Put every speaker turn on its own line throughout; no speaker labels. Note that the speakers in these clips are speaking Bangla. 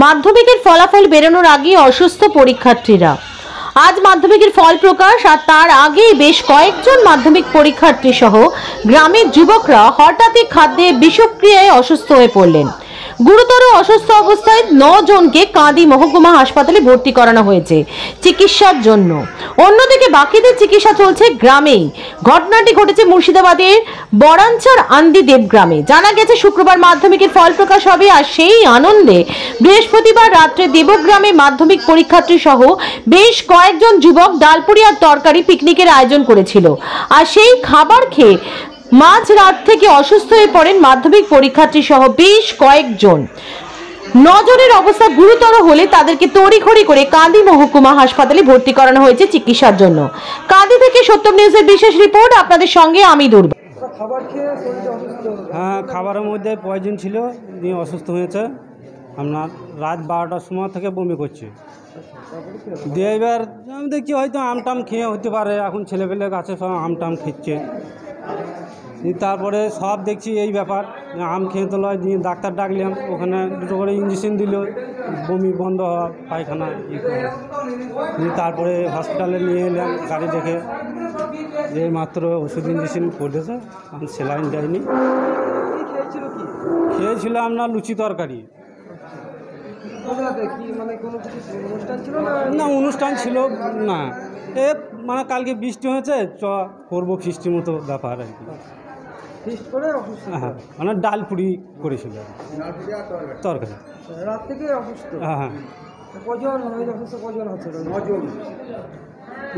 মাধ্যমিকের ফলাফল বেরোনোর আগে অসুস্থ পরীক্ষার্থীরা। আজ মাধ্যমিকের ফল প্রকাশ, আর তার আগেই বেশ কয়েকজন মাধ্যমিক পরীক্ষার্থী সহ গ্রামের যুবকরা হঠাৎই খাদ্যে বিষক্রিয়ায় অসুস্থ হয়ে পড়লেন। গুরুতর অসুস্থ অবস্থায় 9 জনকে কাঁদি মহকুমা হাসপাতালে ভর্তি করানো হয়েছে চিকিৎসার জন্য। অন্যদিকে বাকিদের চিকিৎসা চলছে গ্রামেই। ঘটনাটি ঘটেছে মুর্শিদাবাদের বরাঞ্চার আন্দি দেবগ্রামে। জানা গেছে শুক্রবার মাধ্যমিকের ফল প্রকাশ হবে, আর সেই আনন্দে বৃহস্পতিবার রাত্রে দেবগ্রামে মাধ্যমিক পরীক্ষার্থী সহ বেশ কয়েকজন যুবক ডালপুরি আর তরকারি পিকনিকের আয়োজন করেছিল। আর সেই খাবার খেয়ে মাঝ রাত থেকে অসুস্থ হয়ে পড়েন মাধ্যমিক পরীক্ষার্থী সহ বেশ কয়েকজন। 9 জনের অবস্থা গুরুতর হলে তাদেরকে তড়িঘড়ি করে কাঁদি মহকুমা হাসপাতালে ভর্তি করানো হয়েছে চিকিৎসার জন্য। কাঁদি থেকে সত্যম নিউজের বিশেষ রিপোর্ট, আপনাদের সঙ্গে আমি দুর্বা।
হ্যাঁ, খাবারের মধ্যে পয়জন ছিল, দিয়ে অসুস্থ হয়েছে। আপনার রাত 12টার সময় থেকে বমি করছে। দিয়ে এবার আমি দেখছি হয়তো আমটাম খেয়ে হতে পারে, এখন ছেলেপেলে গাছে সব আমটাম খেচ্ছে। তারপরে সব দেখছি এই ব্যাপার, আম খেয়ে তো লয়, দিয়ে ডাক্তার ডাকলাম, ওখানে দুটো করে ইঞ্জেকশন দিল, বমি বন্ধ হওয়া, পায়খানা তারপরে হসপিটালে নিয়ে এলাম গাড়ি দেখে, যে মাত্র ওষুধ ইঞ্জেকশন করেছে, স্যালাইন দেয়নি। খেয়েছিল আপনার লুচি তরকারি। না, অনুষ্ঠান ছিল না, এ মানে কালকে বৃষ্টি হয়েছে, করবো ফিস্টির মতো ব্যাপার আর কি। হ্যাঁ, মানে ডাল পুরি করেছিল তরকারি।
রাত থেকে অসুস্থ?
হ্যাঁ হ্যাঁ।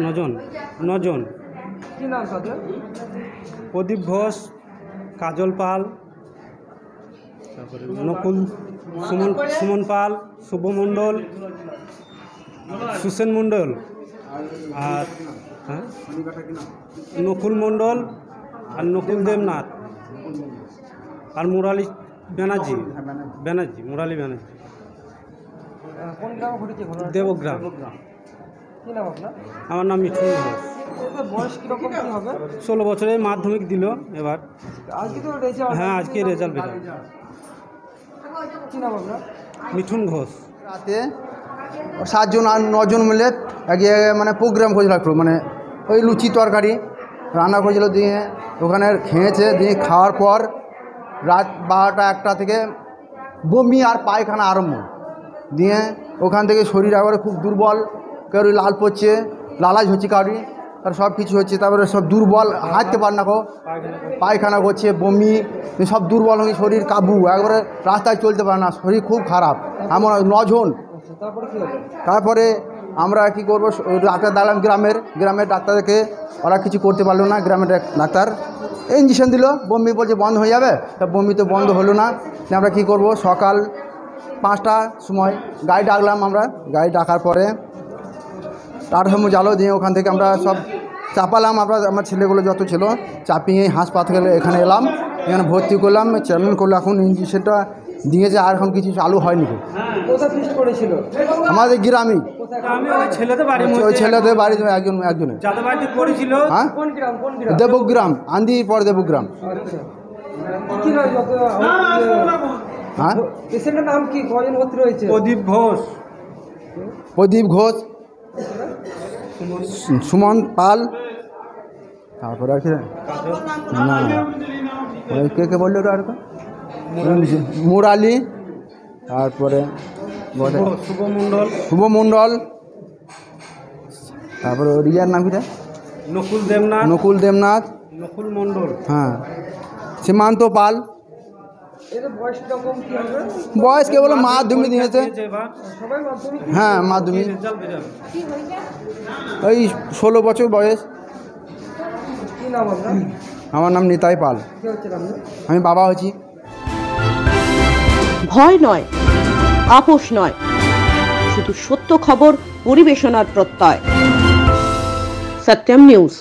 নজন।
কি নাম তাদের?
প্রদীপ ঘোষ, কাজল পাল, তারপরে নকুল, সুমন পাল, শুভ মণ্ডল, সুসেন মণ্ডল, আর হ্যাঁ নকুল মণ্ডল, আর নকুল দেবনাথ, আর মুরালি ব্যানার্জি, মুরালি ব্যানার্জি।
কোন গ্রামে ঘটেছে?
দেবগ্রাম।
কি নাম আপনার?
আমার নাম মিঠুন ঘোষ।
বয়স কীরকম কী হবে?
16 বছরে মাধ্যমিক দিল এবার।
আজকে তো রেজাল্ট?
হ্যাঁ, আজকে রেজাল্ট বেরোল।
কী নাম আপনার?
মিঠুন ঘোষ।
রাতে 7 জন আর 9 জন মিলে এক মানে প্রোগ্রাম করেছিল, একটু মানে ওই লুচি তরকারি রান্না করেছিল, দিয়ে ওখানে খেয়েছে। দিয়ে খাওয়ার পর রাত 12টা-1টা থেকে বমি আর পায়খানা আরম্ভ। দিয়ে ওখান থেকে শরীর একবারে খুব দুর্বল, কারোর লাল পড়ছে, লালাজ হচ্ছে, কারোর তার সব কিছু হচ্ছে। তারপরে সব দুর্বল, হাঁটতে পারে না, পায়খানা করছে, বমি, সব দুর্বল হয়ে শরীর কাবু, একবারে রাস্তায় চলতে পারে না, শরীর খুব খারাপ। আমরা 9 জন। তারপরে আমরা কি করবো, ডাক্তার দাঁড়ালাম গ্রামের ডাক্তারকে, ওরা কিছু করতে পারলো না। গ্রামের ডাক্তার ইঞ্জেকশন দিল, বমি বলছে বন্ধ হয়ে যাবে, তা বমি তো বন্ধ হলো না। আমরা কি করব, সকাল 5টার সময় গাড়ি ডাকলাম। আমরা গাড়ি ডাকার পরে 8টার সময় জালো, দিয়ে ওখান থেকে আমরা সব চাপালাম। আমার ছেলেগুলো যত ছিল চাপিয়ে হাসপাতালে এখানে এলাম, এখানে ভর্তি করলাম, চ্যালেঞ্জ করলো। এখন ইঞ্জেকশনটা দিয়েছে, আর এখন কিছু চালু হয়নি। আমাদের গ্রামে, ওই ছেলেদের বাড়ি একজনের। হ্যাঁ, দেবগ্রাম, আন্দি পর দেবগ্রাম। হ্যাঁ,
নাম কি? কজন ভর্তি রয়েছে?
প্রদীপ ঘোষ, সুমন পাল, তারপরে আর কি না, কে বললো আর মুরালি, তারপরে শুভ মণ্ডল, তারপরে রিয়ার নাম কিটা? নকুল দেবনাথ,
নকুল মণ্ডল,
হ্যাঁ, সীমান্ত পাল। বয়স কেবল মাধ্যমিক দিয়েছে। হ্যাঁ, মাধ্যমিক, ওই 16 বছর বয়স। আমার নাম নিতাই পাল, আমি বাবা হচ্ছি।
ভয় নয়, আপোষ নয়, শুধু সত্য খবর পরিবেশনার প্রত্যয়। সত্যম নিউজ।